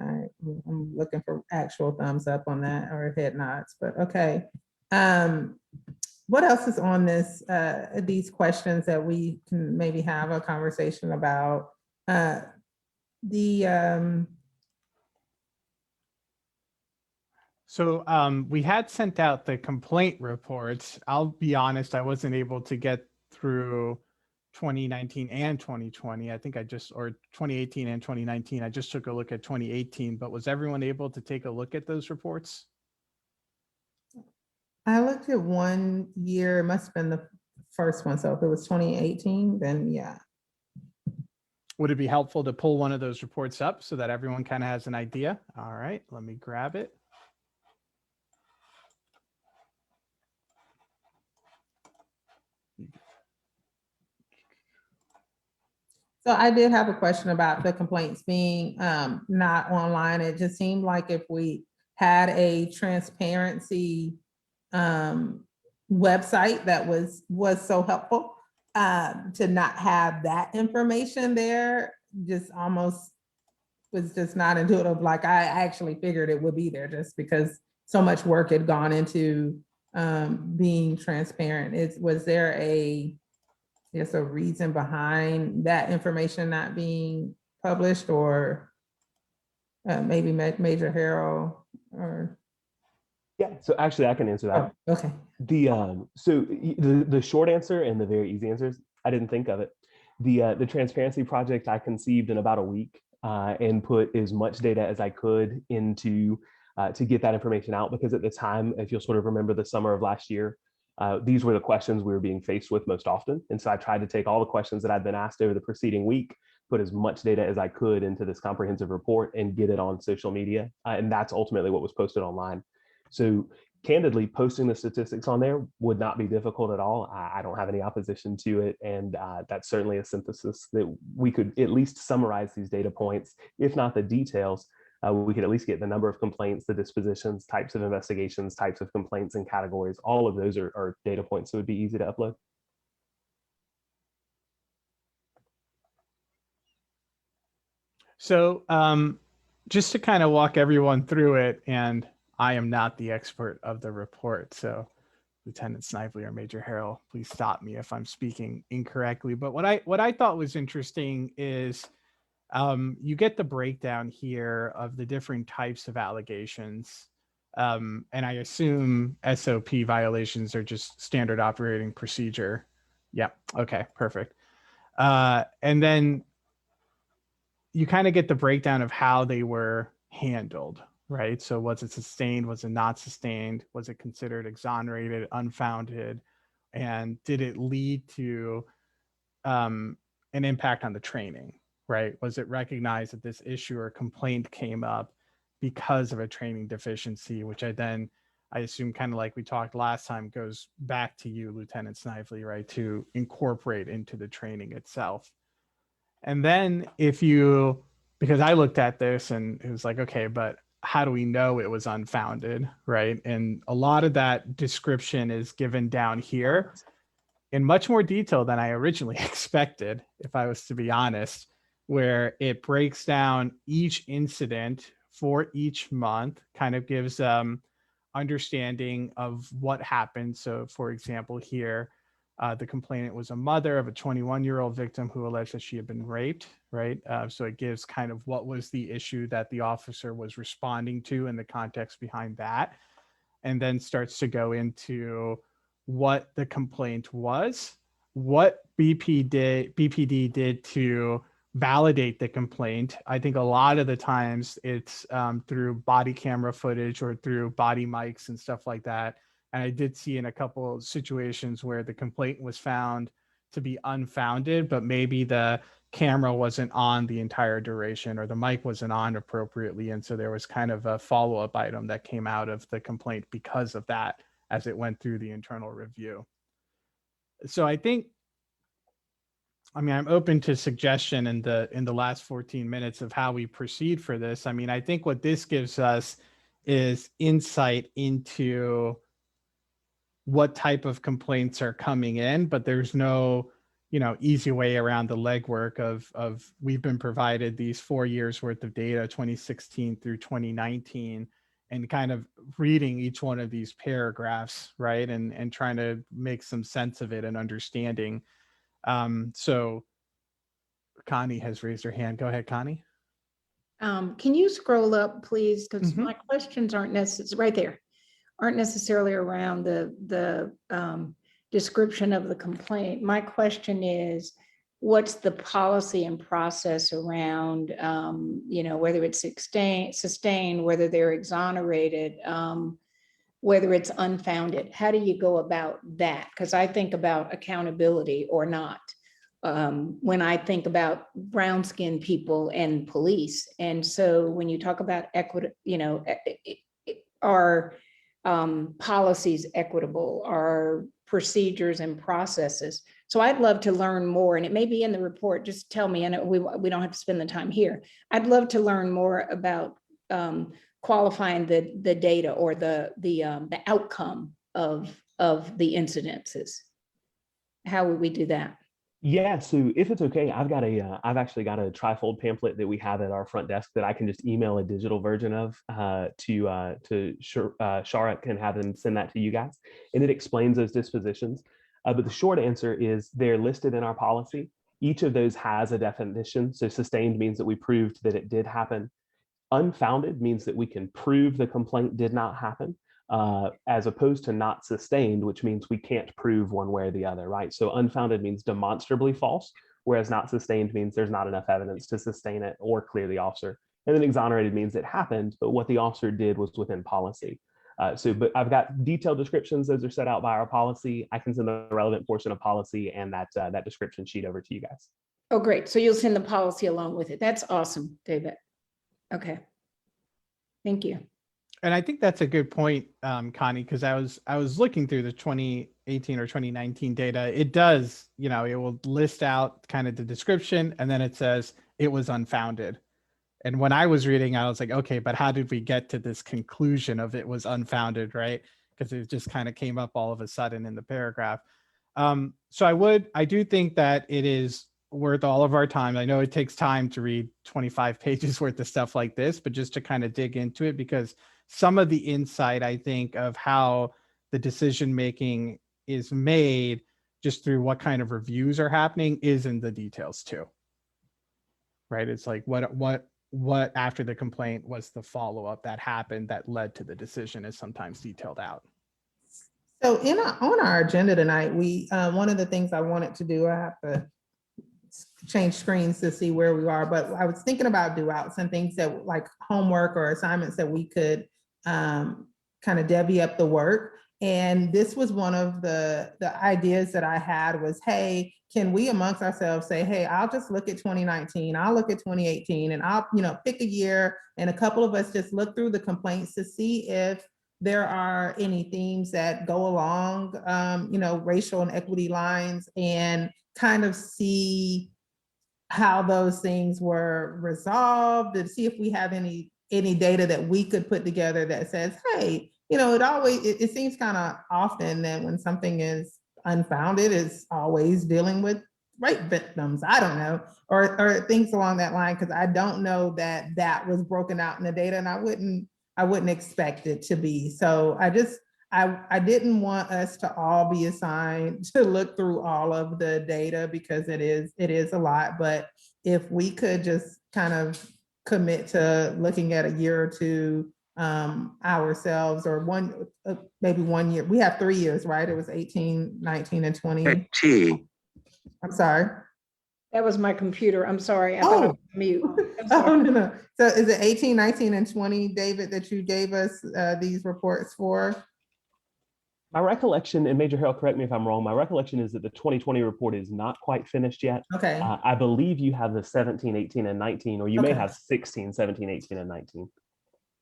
All right, I'm looking for actual thumbs up on that, or head nods, but okay. What else is on these questions that we can maybe have a conversation about? So we had sent out the complaint reports. I'll be honest, I wasn't able to get through 2019 and 2020. I think or 2018 and 2019. I just took a look at 2018, but was everyone able to take a look at those reports? I looked at 1 year, it must have been the first one. So if it was 2018, then yeah. Would it be helpful to pull one of those reports up so that everyone kind of has an idea? All right, let me grab it. So I did have a question about the complaints being not online. It just seemed like if we had a transparency website that was so helpful, to not have that information there just almost was just not intuitive. Like I actually figured it would be there just because so much work had gone into being transparent. Was there a reason behind that information not being published, or maybe Major Harold or? Yeah, so actually I can answer that. Oh, okay. The short answer and the very easy answers, I didn't think of it. The transparency project I conceived in about a week and put as much data as I could into to get that information out, because at the time, if you'll sort of remember the summer of last year, these were the questions we were being faced with most often. And so I tried to take all the questions that I'd been asked over the preceding week, put as much data as I could into this comprehensive report and get it on social media. And that's ultimately what was posted online. So candidly, posting the statistics on there would not be difficult at all. I don't have any opposition to it. And that's certainly a synthesis that we could at least summarize these data points, if not the details. We could at least get the number of complaints, the dispositions, types of investigations, types of complaints and categories. All of those are data points that would be easy to upload. So just to kind of walk everyone through it, and I am not the expert of the report, so Lieutenant Snively or Major Harrell, please stop me if I'm speaking incorrectly. But what I thought was interesting is you get the breakdown here of the different types of allegations. And I assume SOP violations are just standard operating procedure. Yeah, okay, perfect. And then you kind of get the breakdown of how they were handled, right? So was it sustained? Was it not sustained? Was it considered exonerated, unfounded? And did it lead to an impact on the training, right? Was it recognized that this issue or complaint came up because of a training deficiency, which I assume, kind of like we talked last time, goes back to you, Lieutenant Snively, right, to incorporate into the training itself. And then because I looked at this and it was like, okay, but how do we know it was unfounded, right? And a lot of that description is given down here in much more detail than I originally expected, if I was to be honest, where it breaks down each incident for each month, kind of gives understanding of what happened. So for example, here, the complainant was a mother of a 21-year-old victim who alleged that she had been raped, right? So it gives kind of what was the issue that the officer was responding to and the context behind that, and then starts to go into what the complaint was, what BPD did to validate the complaint. I think a lot of the times it's through body camera footage or through body mics and stuff like that. And I did see in a couple of situations where the complaint was found to be unfounded, but maybe the camera wasn't on the entire duration or the mic wasn't on appropriately. And so there was kind of a follow-up item that came out of the complaint because of that as it went through the internal review. So I'm open to suggestion in the last 14 minutes of how we proceed for this. I mean, I think what this gives us is insight into what type of complaints are coming in, but there's no, easy way around the legwork of we've been provided these 4 years worth of data, 2016 through 2019, and kind of reading each one of these paragraphs, right? And trying to make some sense of it and understanding. So Connie has raised her hand. Go ahead, Connie. Can you scroll up, please? Because Mhm. my questions aren't necessarily right there, aren't necessarily around the description of the complaint. My question is, what's the policy and process around, whether it's sustained, whether they're exonerated, whether it's unfounded? How do you go about that? Because I think about accountability or not. when I think about brown-skinned people and police. And so when you talk about equity, are policies equitable, are procedures and processes? So I'd love to learn more, and it may be in the report, just tell me, and we don't have to spend the time here. I'd love to learn more about qualifying the data or the outcome of the incidences. How would we do that? Yeah, so if it's okay, I've actually got a trifold pamphlet that we have at our front desk that I can just email a digital version of to SJREC and have them send that to you guys. And it explains those dispositions. But the short answer is they're listed in our policy. Each of those has a definition. So sustained means that we proved that it did happen. Unfounded means that we can prove the complaint did not happen. As opposed to not sustained, which means we can't prove one way or the other, right? So unfounded means demonstrably false, whereas not sustained means there's not enough evidence to sustain it or clear the officer. And then exonerated means it happened, but what the officer did was within policy. But I've got detailed descriptions. Those are set out by our policy. I can send the relevant portion of policy and that description sheet over to you guys. Oh, great. So you'll send the policy along with it. That's awesome, David. Okay. Thank you. And I think that's a good point, Connie, because I was looking through the 2018 or 2019 data. It does, it will list out kind of the description, and then it says it was unfounded. And when I was reading, I was like, okay, but how did we get to this conclusion of it was unfounded, right? Because it just kind of came up all of a sudden in the paragraph. So I do think that it is worth all of our time. I know it takes time to read 25 pages worth of stuff like this, but just to kind of dig into it, because some of the insight, I think, of how the decision-making is made just through what kind of reviews are happening is in the details too, right? It's like what after the complaint was the follow-up that happened that led to the decision is sometimes detailed out. So on our agenda tonight, we one of the things I wanted to do, I have to change screens to see where we are, but I was thinking about do outs and things that like homework or assignments that we could kind of divvy up the work. And this was one of the ideas that I had was, hey, can we amongst ourselves say, hey, I'll just look at 2019, I'll look at 2018, and I'll pick a year, and a couple of us just look through the complaints to see if there are any themes that go along, racial and equity lines, and kind of see how those things were resolved, and see if we have any data that we could put together that says, hey, it seems kind of often that when something is unfounded, it's always dealing with rape victims. I don't know, or things along that line, because I don't know that was broken out in the data, and I wouldn't expect it to be. So I didn't want us to all be assigned to look through all of the data, because it is a lot. But if we could just kind of commit to looking at a year or two ourselves, or maybe 1 year. We have 3 years, right? It was 18, 19, and 20. I'm sorry. That was my computer. I'm sorry. I thought I was mute. Oh, no. So is it 18, 19, and 20, David, that you gave us these reports for? My recollection, and Major Harold, correct me if I'm wrong, my recollection is that the 2020 report is not quite finished yet. Okay. I believe you have the 17, 18, and 19, or you may have 16, 17, 18, and 19.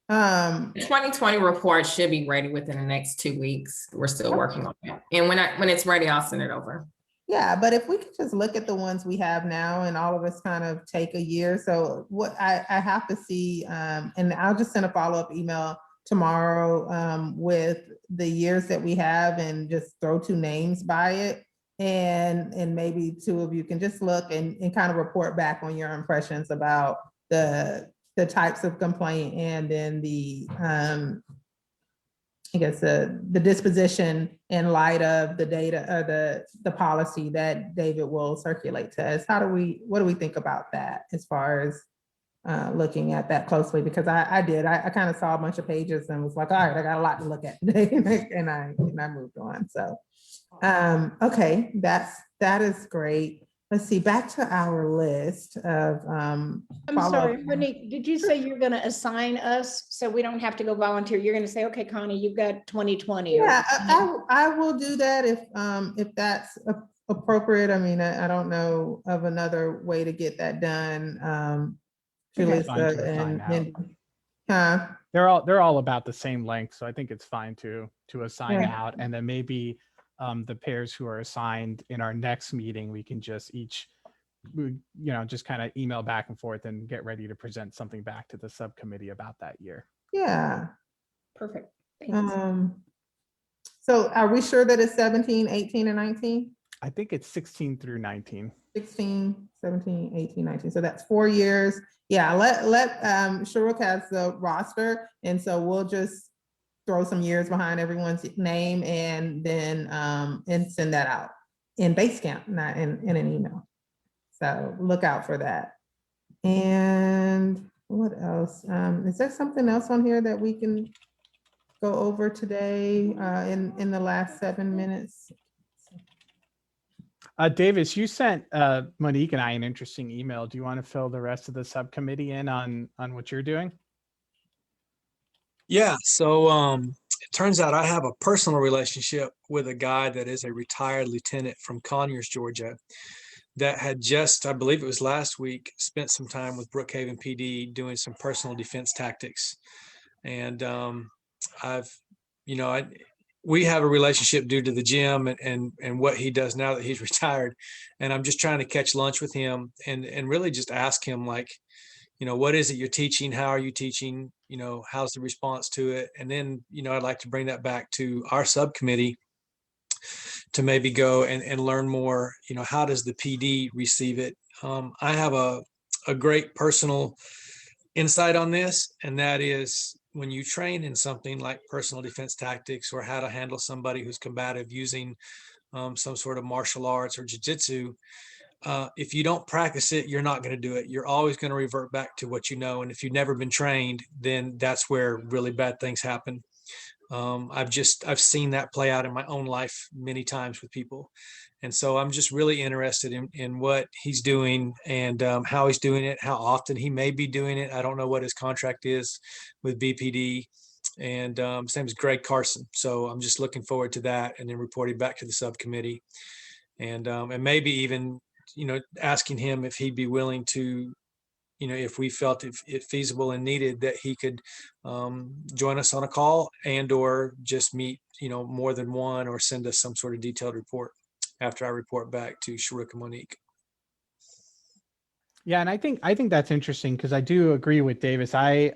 The 2020 report should be ready within the next 2 weeks. We're still working on it. And when it's ready, I'll send it over. Yeah, but if we could just look at the ones we have now, and all of us kind of take a year. So what I have to see, and I'll just send a follow-up email tomorrow with the years that we have, and just throw 2 names by it. And maybe 2 of you can just look and kind of report back on your impressions about the types of complaint, and then the I guess the disposition in light of the data, or the policy that David will circulate to us. What do we think about that as far as looking at that closely? Because I kind of saw a bunch of pages and was like, all right, I got a lot to look at today, and I moved on. So okay, that is great. Let's see, back to our list of I'm sorry, Monique, did you say you're going to assign us so we don't have to go volunteer? You're going to say, okay, Connie, you've got 2020. Yeah, I will do that if that's appropriate? I mean, I don't know of another way to get that done. think it's fine to Julissa assign and out. Mindy. Huh? They're all about the same length, so I think it's fine to assign Yeah. out, and then maybe the pairs who are assigned in our next meeting, we can just each, just kind of email back and forth and get ready to present something back to the subcommittee about that year. Yeah. Perfect. Thanks. So are we sure that it's 17, 18, and 19? I think it's 16 through 19. 16, 17, 18, 19. So that's 4 years. Yeah, let SJREC has the roster. And so we'll just throw some years behind everyone's name and then and send that out in Basecamp, not in an email. So look out for that. And what else? Is there something else on here that we can go over today in the last 7 minutes? Davis, you sent Monique and I an interesting email. Do you want to fill the rest of the subcommittee in on what you're doing? Yeah, so it turns out I have a personal relationship with a guy that is a retired lieutenant from Conyers, Georgia, that had just, I believe it was last week, spent some time with Brookhaven PD doing some personal defense tactics. And we have a relationship due to the gym and what he does now that he's retired. And I'm just trying to catch lunch with him and really just ask him, like, what is it you're teaching? How are you teaching? How's the response to it? And then, I'd like to bring that back to our subcommittee to maybe go and learn more, how does the PD receive it? I have a great personal insight on this, and that is when you train in something like personal defense tactics or how to handle somebody who's combative using some sort of martial arts or jiu-jitsu, if you don't practice it, you're not going to do it. You're always going to revert back to what you know. And if you've never been trained, then that's where really bad things happen. I've seen that play out in my own life many times with people. And so I'm just really interested in what he's doing and how he's doing it, how often he may be doing it. I don't know what his contract is with BPD. And his name is Greg Carson. So I'm just looking forward to that and then reporting back to the subcommittee. And maybe even, asking him if he'd be willing to, if we felt it feasible and needed, that he could join us on a call and or just meet, more than one, or send us some sort of detailed report after I report back to SJREC and Monique. Yeah, and I think that's interesting because I do agree with Davis. I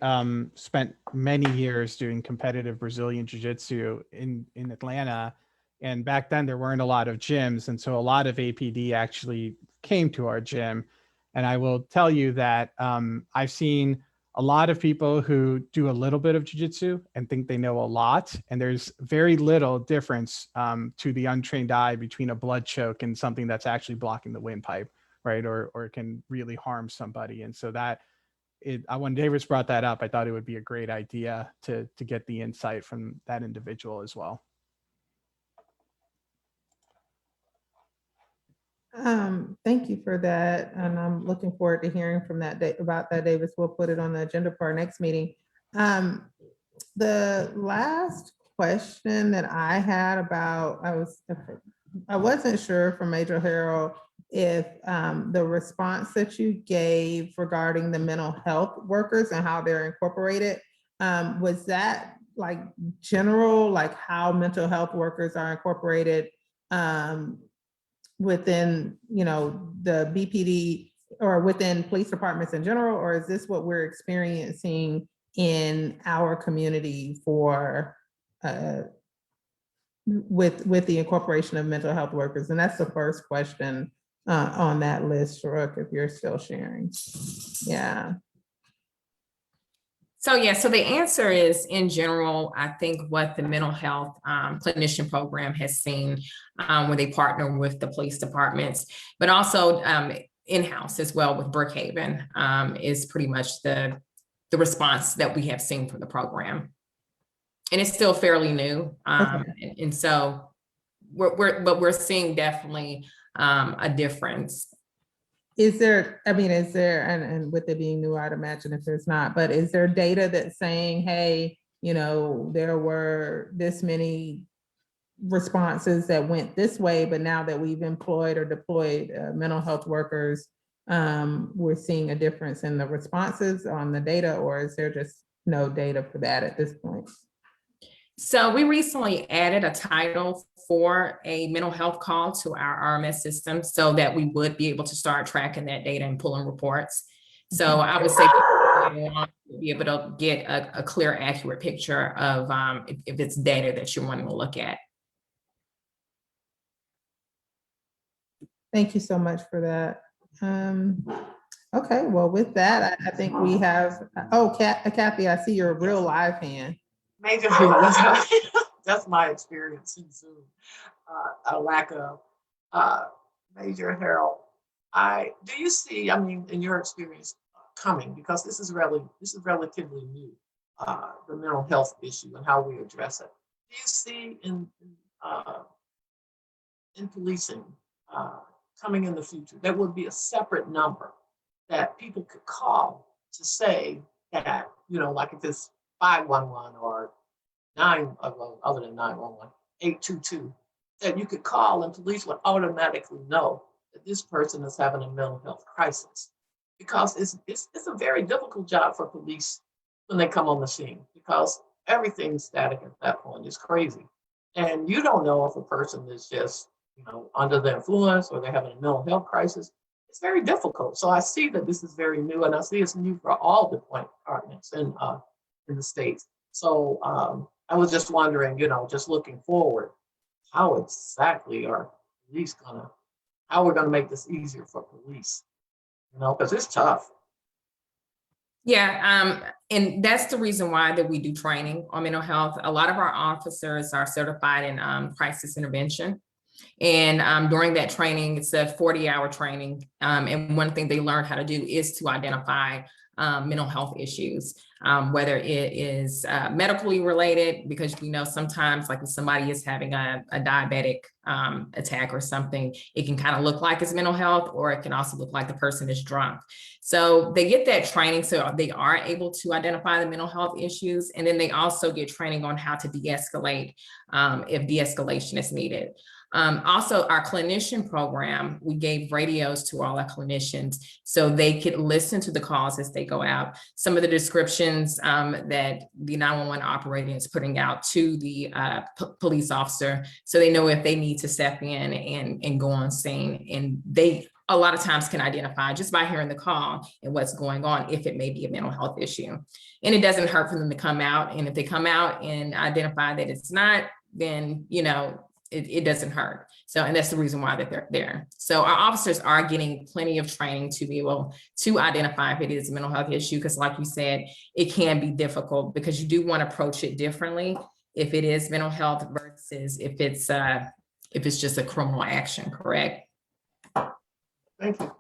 spent many years doing competitive Brazilian Jiu-Jitsu in Atlanta, and back then there weren't a lot of gyms, and so a lot of APD actually came to our gym. And I will tell you that I've seen a lot of people who do a little bit of jiu-jitsu and think they know a lot, and there's very little difference to the untrained eye between a blood choke and something that's actually blocking the windpipe, right? Or it can really harm somebody. And so when Davis brought that up, I thought it would be a great idea to get the insight from that individual as well. Thank you for that. And I'm looking forward to hearing from about that, Davis. We'll put it on the agenda for our next meeting. The last question that I had about, I wasn't sure from Major Harold if the response that you gave regarding the mental health workers and how they're incorporated, was that like general, like how mental health workers are incorporated within, the BPD or within police departments in general, or is this what we're experiencing in our community for with the incorporation of mental health workers? And that's the first question on that list, SJREC, if you're still sharing. Yeah. So the answer is, in general, I think what the mental health clinician program has seen when they partner with the police departments, but also in-house as well with Brookhaven, is pretty much the response that we have seen from the program. And it's still fairly new. And so we're seeing definitely a difference. Is there, and with it being new, I'd imagine if there's not, but is there data that's saying, hey, there were this many responses that went this way, but now that we've employed or deployed mental health workers, we're seeing a difference in the responses on the data, or is there just no data for that at this point? So we recently added a title for a mental health call to our RMS system so that we would be able to start tracking that data and pulling reports. So I would say be able to get a clear, accurate picture of if it's data that you're wanting to look at. Thank you so much for that. Okay, well, with that, I think we have, oh, Kathy, I see your real live hand. Major, that's my experience in Zoom. A lack of Major Harold. Do you see, I mean, in your experience coming, because this is relatively new, the mental health issue and how we address it. Do you see in policing coming in the future, there would be a separate number that people could call to say that, you know, like if it's 511 or 9, other than 911, 822, that you could call and police would automatically know that this person is having a mental health crisis? Because it's a very difficult job for police when they come on the scene, because everything's static at that point. It's crazy. And you don't know if a person is just, you know, under the influence or they're having a mental health crisis. It's very difficult. So I see that this is very new, and I see it's new for all the departments in the States. So I was just wondering, you know, just looking forward, how exactly are police how we're gonna make this easier for police? You know, because it's tough. Yeah, and that's the reason why that we do training on mental health. A lot of our officers are certified in crisis intervention. And during that training, it's a 40-hour training. And one thing they learn how to do is to identify mental health issues, whether it is medically related, because we know sometimes, like if somebody is having a diabetic attack or something, it can kind of look like it's mental health, or it can also look like the person is drunk. So they get that training so they are able to identify the mental health issues. And then they also get training on how to de-escalate if de-escalation is needed. Also, our clinician program, we gave radios to all our clinicians so they could listen to the calls as they go out. Some of the descriptions that the 911 operator is putting out to the police officer, so they know if they need to step in and go on scene. And they a lot of times can identify just by hearing the call and what's going on if it may be a mental health issue. And it doesn't hurt for them to come out. And if they come out and identify that it's not, then, you know, it doesn't hurt. So, and that's the reason why that they're there. So our officers are getting plenty of training to be able to identify if it is a mental health issue, because like you said, it can be difficult because you do want to approach it differently if it is mental health versus if it's just a criminal action, correct? Thank you.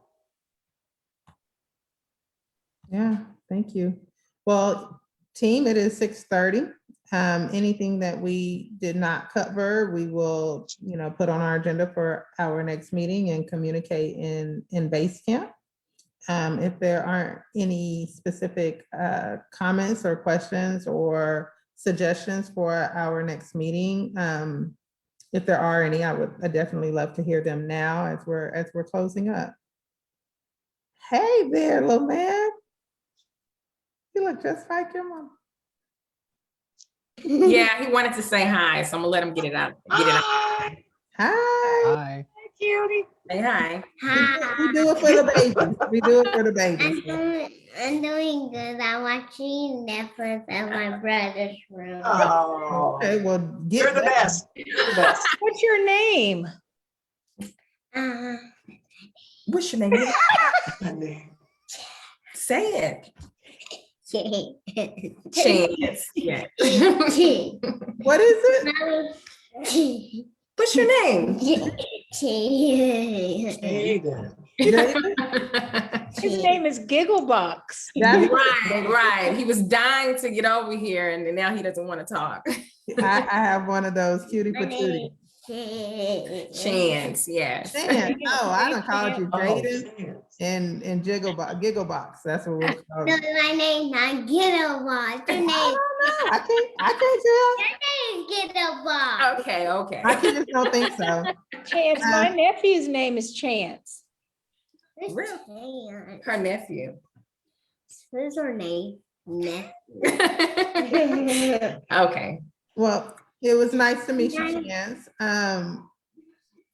Yeah, thank you. Well, team, it is 6:30. Anything that we did not cover, we will, you know, put on our agenda for our next meeting and communicate in base camp. If there aren't any specific comments or questions or suggestions for our next meeting, if there are any, I'd definitely love to hear them now as we're closing up. Hey there, little man. You look just like your mom. Yeah, he wanted to say hi, so I'm gonna let him get it out. Hi. Hi. Cutie. Say hi. We do it for the babies. We do it for the babies. I'm doing good. I'm watching Netflix in my brother's room. Oh, Okay, well, you're the best. You're the best. What's your name? What's your name? My name. Say it. Chance. Chance. Yeah. What is it? What's your name? Aiden. His name is Gigglebox. Right. He was dying to get over here, and now he doesn't want to talk. I have one of those cutie patootie. Chance, yes. Chance. Oh, I done called you Jaden Chance. and Gigglebox. That's what we're No, calling. my name's not Gigglebox. Your name. I can't tell. Your name kids get a box. Okay, okay. My kids don't think so. Chance, my nephew's name is Chance. Who's Really? Chance? Her nephew. Who's her name? Okay. Well, it was nice to meet you, Chance.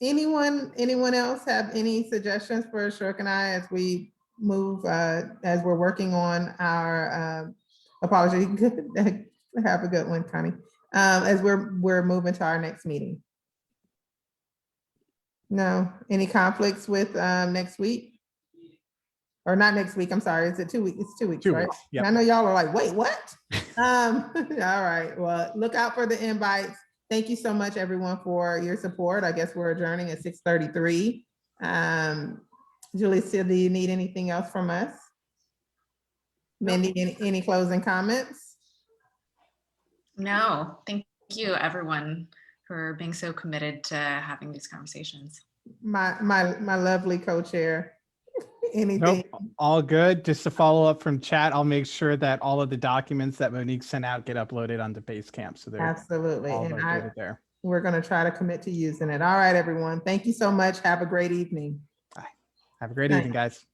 Anyone else have any suggestions for SJREC and I as we move, as we're working on our, apology, have a good one, Connie. As we're moving to our next meeting. No, any conflicts with, next week? Or not next week, I'm sorry, is it 2 weeks? It's 2 weeks, 2 right? weeks. Yep. I know y'all are like, wait, what? All right, well, look out for the invites. Thank you so much, everyone, for your support. I guess we're adjourning at 6:33. Julie, do you need anything else from us? Mindy, any closing comments? No, thank you, everyone, for being so committed to having these conversations. My lovely co-chair. Anything? Nope, all good. Just to follow up from chat, I'll make sure that all of the documents that Monique sent out get uploaded onto Basecamp. So they're Absolutely. all of And our data there. we're going to try to commit to using it. All right, everyone. Thank you so much. Have a great evening. Have a great Night. evening, guys.